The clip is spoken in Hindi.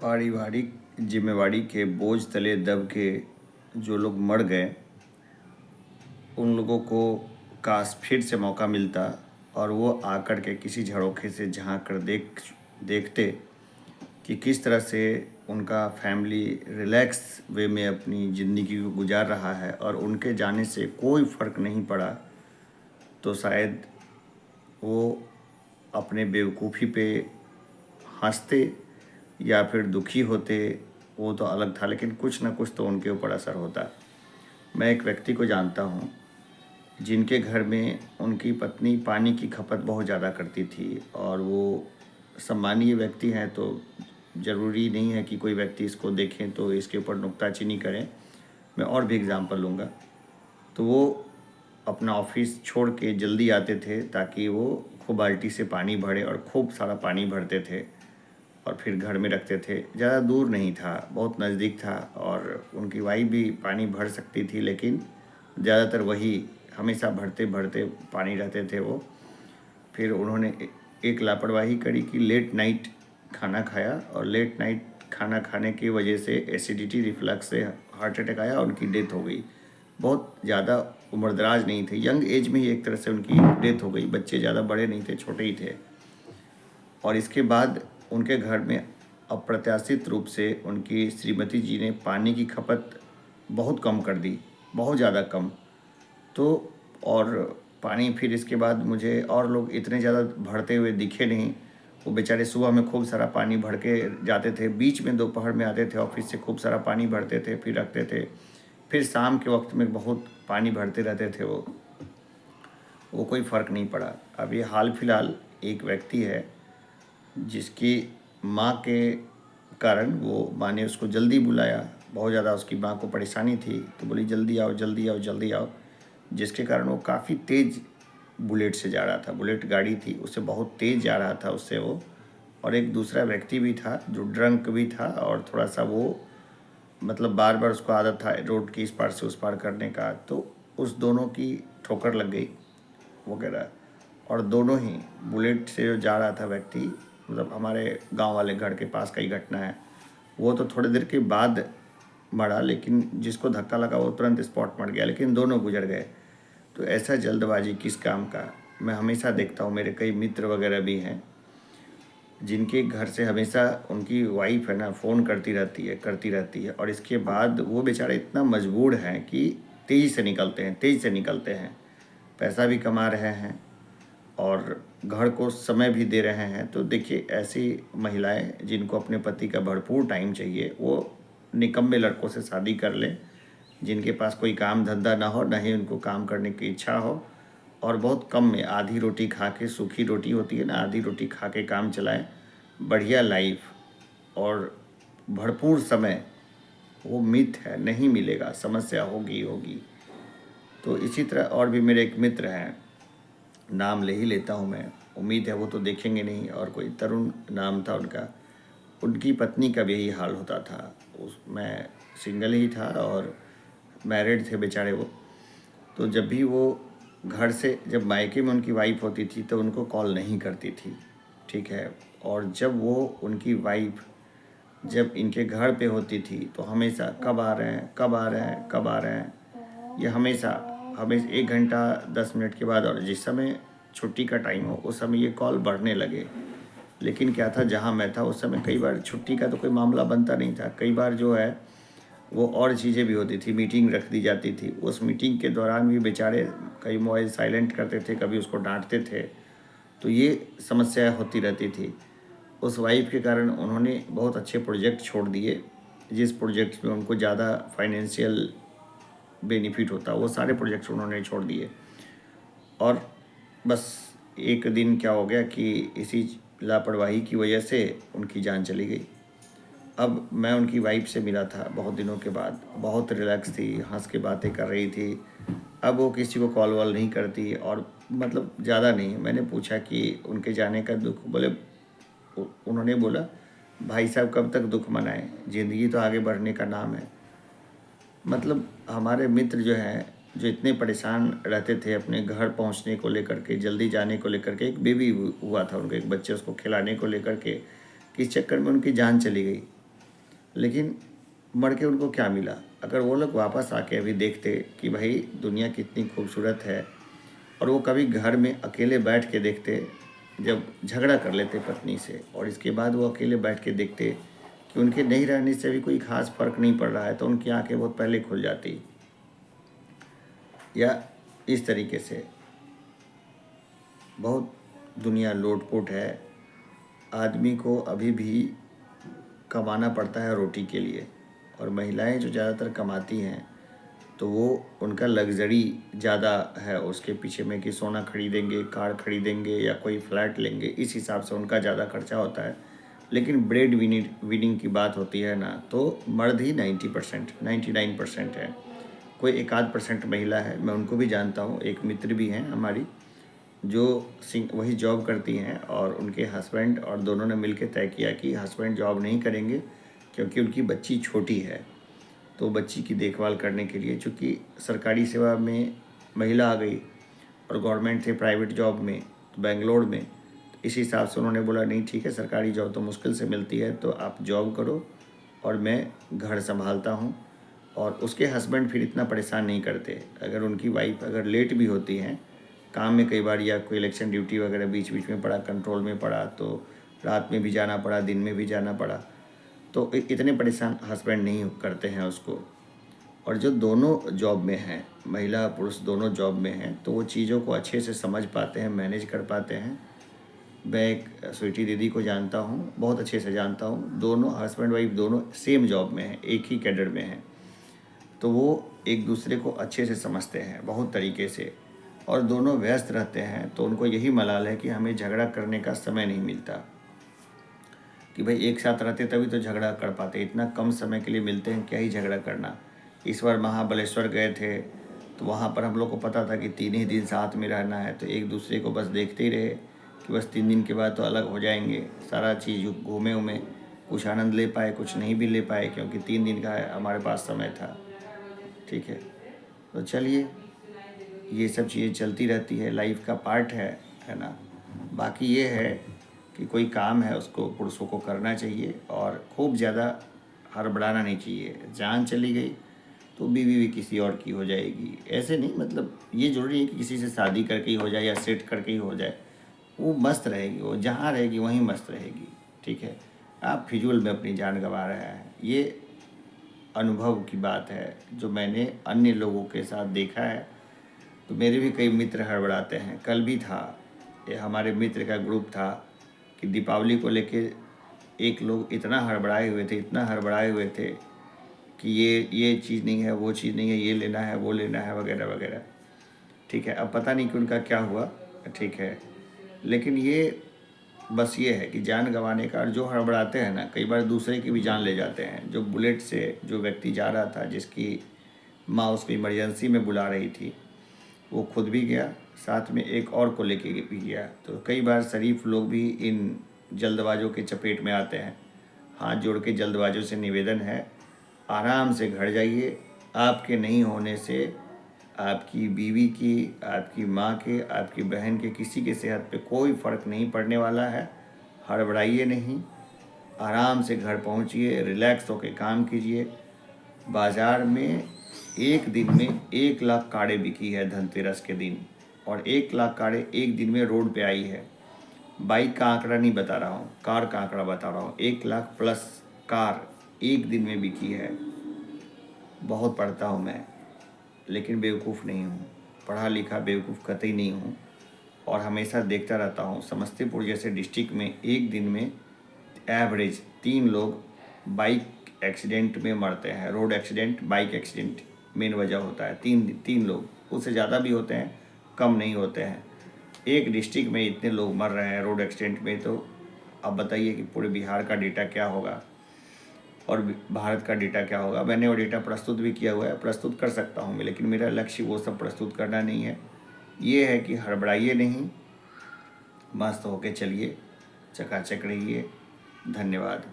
पारिवारिक जिम्मेवारी के बोझ तले दब के जो लोग मर गए, उन लोगों को काश फिर से मौका मिलता और वो आकर के किसी झरोखे से झांक कर देखते कि किस तरह से उनका फैमिली रिलैक्स वे में अपनी ज़िंदगी को गुजार रहा है और उनके जाने से कोई फ़र्क नहीं पड़ा, तो शायद वो अपने बेवकूफ़ी पे हंसते या फिर दुखी होते, वो तो अलग था, लेकिन कुछ ना कुछ तो उनके ऊपर असर होता। मैं एक व्यक्ति को जानता हूँ जिनके घर में उनकी पत्नी पानी की खपत बहुत ज़्यादा करती थी और वो सम्मानीय व्यक्ति हैं, तो ज़रूरी नहीं है कि कोई व्यक्ति इसको देखें तो इसके ऊपर नुक्ताचीनी करें। मैं और भी एग्ज़ाम्पल लूँगा। तो वो अपना ऑफिस छोड़ के जल्दी आते थे ताकि वो खूब बाल्टी से पानी भरे और खूब सारा पानी भरते थे और फिर घर में रखते थे। ज़्यादा दूर नहीं था, बहुत नज़दीक था और उनकी वाइफ भी पानी भर सकती थी, लेकिन ज़्यादातर वही हमेशा भरते भरते पानी रहते थे वो। फिर उन्होंने एक लापरवाही करी कि लेट नाइट खाना खाया और लेट नाइट खाना खाने की वजह से एसिडिटी रिफ्लक्स से हार्ट अटैक आया और उनकी डेथ हो गई। बहुत ज़्यादा उम्रदराज नहीं थे, यंग एज में ही एक तरह से उनकी डेथ हो गई। बच्चे ज़्यादा बड़े नहीं थे, छोटे ही थे। और इसके बाद उनके घर में अप्रत्याशित रूप से उनकी श्रीमती जी ने पानी की खपत बहुत कम कर दी, बहुत ज़्यादा कम। तो और पानी फिर इसके बाद मुझे और लोग इतने ज़्यादा भरते हुए दिखे नहीं। वो बेचारे सुबह में खूब सारा पानी भर के जाते थे, बीच में दोपहर में आते थे ऑफिस से, खूब सारा पानी भरते थे, फिर रखते थे, फिर शाम के वक्त में बहुत पानी भरते रहते थे। वो कोई फ़र्क नहीं पड़ा। अब ये हाल फिलहाल एक व्यक्ति है जिसकी माँ के कारण वो माँ ने उसको जल्दी बुलाया। बहुत ज़्यादा उसकी माँ को परेशानी थी, तो बोली जल्दी आओ जल्दी आओ जल्दी आओ, जिसके कारण वो काफ़ी तेज़ बुलेट से जा रहा था। बुलेट गाड़ी थी, उससे बहुत तेज़ जा रहा था उससे वो। और एक दूसरा व्यक्ति भी था जो ड्रंक भी था और थोड़ा सा वो मतलब बार बार उसको आदत था रोड की इस पार से उस पार करने का, तो उस दोनों की ठोकर लग गई वगैरह। और दोनों ही बुलेट से जो जा रहा था व्यक्ति, मतलब हमारे गांव वाले घर के पास का ही घटना है, वो तो थोड़ी देर के बाद मरा, लेकिन जिसको धक्का लगा वो तुरंत स्पॉट मर गया, लेकिन दोनों गुजर गए। तो ऐसा जल्दबाजी किस काम का। मैं हमेशा देखता हूँ, मेरे कई मित्र वगैरह भी हैं जिनके घर से हमेशा उनकी वाइफ है ना फ़ोन करती रहती है और इसके बाद वो बेचारे इतना मजबूर हैं कि तेज़ी से निकलते हैं, पैसा भी कमा रहे हैं और घर को समय भी दे रहे हैं। तो देखिए, ऐसी महिलाएं जिनको अपने पति का भरपूर टाइम चाहिए, वो निकम्मे लड़कों से शादी कर लें जिनके पास कोई काम धंधा ना हो, ना ही उनको काम करने की इच्छा हो, और बहुत कम में आधी रोटी खा के, सूखी रोटी होती है ना, आधी रोटी खा के काम चलाएं, बढ़िया लाइफ और भरपूर समय। वो मिथ है, नहीं मिलेगा, समस्या होगी होगी। तो इसी तरह और भी मेरे एक मित्र हैं, नाम ले ही लेता हूँ मैं, उम्मीद है वो तो देखेंगे नहीं, और कोई तरुण नाम था उनका। उनकी पत्नी का भी यही हाल होता था। मैं सिंगल ही था और मैरिड थे बेचारे वो। तो जब भी वो घर से, जब मायके में उनकी वाइफ होती थी तो उनको कॉल नहीं करती थी, ठीक है। और जब वो उनकी वाइफ जब इनके घर पे होती थी तो हमेशा कब आ रहे हैं, कब आ रहे हैं, कब आ रहे हैं, ये हमेशा हमें 1 घंटा 10 मिनट के बाद, और जिस समय छुट्टी का टाइम हो उस समय ये कॉल बढ़ने लगे। लेकिन क्या था, जहाँ मैं था उस समय कई बार छुट्टी का तो कोई मामला बनता नहीं था। कई बार जो है वो और चीज़ें भी होती थी, मीटिंग रख दी जाती थी। उस मीटिंग के दौरान भी बेचारे कई मोबाइल साइलेंट करते थे, कभी उसको डांटते थे। तो ये समस्या होती रहती थी। उस वाइफ के कारण उन्होंने बहुत अच्छे प्रोजेक्ट छोड़ दिए, जिस प्रोजेक्ट्स में उनको ज़्यादा फाइनेंशियल बेनिफिट होता, वो सारे प्रोजेक्ट्स उन्होंने छोड़ दिए। और बस एक दिन क्या हो गया कि इसी लापरवाही की वजह से उनकी जान चली गई। अब मैं उनकी वाइफ से मिला था बहुत दिनों के बाद, बहुत रिलैक्स थी, हंस के बातें कर रही थी। अब वो किसी को कॉल वॉल नहीं करती, और मतलब ज़्यादा नहीं। मैंने पूछा कि उनके जाने का दुख, बोले उन्होंने बोला भाई साहब कब तक दुख मनाएं, ज़िंदगी तो आगे बढ़ने का नाम है। मतलब हमारे मित्र जो हैं, जो इतने परेशान रहते थे अपने घर पहुंचने को लेकर के, जल्दी जाने को लेकर के, एक बेबी हुआ था उनका, एक बच्चे, उसको खिलाने को लेकर के, किस चक्कर में उनकी जान चली गई। लेकिन मर के उनको क्या मिला? अगर वो लोग वापस आके अभी देखते कि भाई दुनिया कितनी खूबसूरत है, और वो कभी घर में अकेले बैठ के देखते, जब झगड़ा कर लेते पत्नी से और इसके बाद वो अकेले बैठ के देखते कि उनके नहीं रहने से भी कोई ख़ास फ़र्क नहीं पड़ रहा है, तो उनकी आंखें बहुत पहले खुल जाती। या इस तरीके से बहुत दुनिया लोट-पोट है। आदमी को अभी भी कमाना पड़ता है रोटी के लिए, और महिलाएं जो ज़्यादातर कमाती हैं तो वो उनका लग्ज़री ज़्यादा है उसके पीछे में कि सोना खरीदेंगे, कार खरीदेंगे या कोई फ्लैट लेंगे, इस हिसाब से उनका ज़्यादा खर्चा होता है। लेकिन ब्रेड विनिंग की बात होती है ना, तो मर्द ही 90% 99% है। कोई एक आध परसेंट महिला है, मैं उनको भी जानता हूँ। एक मित्र भी हैं हमारी जो वही जॉब करती हैं, और उनके हस्बैंड और दोनों ने मिलकर तय किया कि हस्बैंड जॉब नहीं करेंगे क्योंकि उनकी बच्ची छोटी है। तो बच्ची की देखभाल करने के लिए, चूँकि सरकारी सेवा में महिला आ गई और गवर्नमेंट थे प्राइवेट जॉब में तो बेंगलोर में, तो इस हिसाब से उन्होंने बोला नहीं ठीक है, सरकारी जॉब तो मुश्किल से मिलती है, तो आप जॉब करो और मैं घर संभालता हूँ। और उसके हस्बैंड फिर इतना परेशान नहीं करते। अगर उनकी वाइफ अगर लेट भी होती हैं काम में कई बार, या कोई इलेक्शन ड्यूटी वगैरह बीच बीच में पड़ा, कंट्रोल में पड़ा, तो रात में भी जाना पड़ा, दिन में भी जाना पड़ा, तो इतने परेशान हस्बैंड नहीं करते हैं उसको। और जो दोनों जॉब में हैं, महिला पुरुष दोनों जॉब में हैं, तो वो चीज़ों को अच्छे से समझ पाते हैं, मैनेज कर पाते हैं। मैं एक स्वीटी दीदी को जानता हूँ, बहुत अच्छे से जानता हूँ। दोनों हस्बैंड वाइफ दोनों सेम जॉब में हैं, एक ही कैडर में हैं, तो वो एक दूसरे को अच्छे से समझते हैं बहुत तरीके से, और दोनों व्यस्त रहते हैं। तो उनको यही मलाल है कि हमें झगड़ा करने का समय नहीं मिलता, कि भाई एक साथ रहते तभी तो झगड़ा कर पाते, इतना कम समय के लिए मिलते हैं, क्या ही झगड़ा करना। इस बार महाबलेश्वर गए थे तो वहाँ पर हम लोग को पता था कि 3 ही दिन साथ में रहना है, तो एक दूसरे को बस देखते ही रहे कि बस 3 दिन के बाद तो अलग हो जाएंगे। सारा चीज़ घूमे उमे, कुछ आनंद ले पाए, कुछ नहीं भी ले पाए, क्योंकि 3 दिन का हमारे पास समय था। ठीक है, तो चलिए, ये सब चीज़ें चलती रहती है, लाइफ का पार्ट है ना। बाकी ये है कि कोई काम है उसको पुरुषों को करना चाहिए, और खूब ज़्यादा हड़बड़ाना नहीं चाहिए। जान चली गई तो बीवी भी किसी और की हो जाएगी, ऐसे नहीं, मतलब ये ज़रूरी है कि किसी से शादी करके ही हो जाए या सेट करके ही हो जाए। वो मस्त रहेगी, वो जहाँ रहेगी वहीं मस्त रहेगी। ठीक है, आप फिजूल में अपनी जान गंवा रहे हैं। ये अनुभव की बात है जो मैंने अन्य लोगों के साथ देखा है। तो मेरे भी कई मित्र हड़बड़ाते हैं। कल भी था, ये हमारे मित्र का ग्रुप था कि दीपावली को लेके एक लोग इतना हड़बड़ाए हुए थे, इतना हड़बड़ाए हुए थे कि ये चीज़ नहीं है, वो चीज़ नहीं है, ये लेना है, वो लेना है, वगैरह वगैरह। ठीक है, अब पता नहीं कि उनका क्या हुआ। ठीक है, लेकिन ये बस ये है कि जान गंवाने का, और जो हड़बड़ाते हैं ना, कई बार दूसरे की भी जान ले जाते हैं। जो बुलेट से जो व्यक्ति जा रहा था, जिसकी माँ उसको इमरजेंसी में बुला रही थी, वो खुद भी गया, साथ में एक और को लेके भी गया। तो कई बार शरीफ लोग भी इन जल्दबाजों के चपेट में आते हैं। हाथ जोड़ के जल्दबाजों से निवेदन है, आराम से घर जाइए। आपके नहीं होने से आपकी बीवी की, आपकी माँ के, आपकी बहन के, किसी के सेहत पे कोई फ़र्क नहीं पड़ने वाला है। हड़बड़ाइए नहीं, आराम से घर पहुँचिए, रिलैक्स होकर काम कीजिए। बाज़ार में एक दिन में 1 लाख कारें बिकी है धनतेरस के दिन, और 1 लाख कारें एक दिन में रोड पे आई है। बाइक का आंकड़ा नहीं बता रहा हूँ, कार का आंकड़ा बता रहा हूँ। 1 लाख प्लस कार एक दिन में बिकी है। बहुत पढ़ता हूँ मैं, लेकिन बेवकूफ़ नहीं हूँ, पढ़ा लिखा बेवकूफ़ कतई नहीं हूँ। और हमेशा देखता रहता हूँ, समस्तीपुर जैसे डिस्ट्रिक्ट में एक दिन में एवरेज 3 लोग बाइक एक्सीडेंट में मरते हैं। Road accident, bike accident main वजह होता है। 3 लोग, उससे ज़्यादा भी होते हैं, कम नहीं होते हैं। एक डिस्ट्रिक्ट में इतने लोग मर रहे हैं रोड एक्सीडेंट में, तो अब बताइए कि पूरे बिहार का डेटा क्या होगा और भारत का डेटा क्या होगा। मैंने वो डेटा प्रस्तुत भी किया हुआ है, प्रस्तुत कर सकता हूँ मैं, लेकिन मेरा लक्ष्य वो सब प्रस्तुत करना नहीं है। ये है कि हड़बड़ाइए नहीं, मस्त होके चलिए, चकाचक रहिए। धन्यवाद।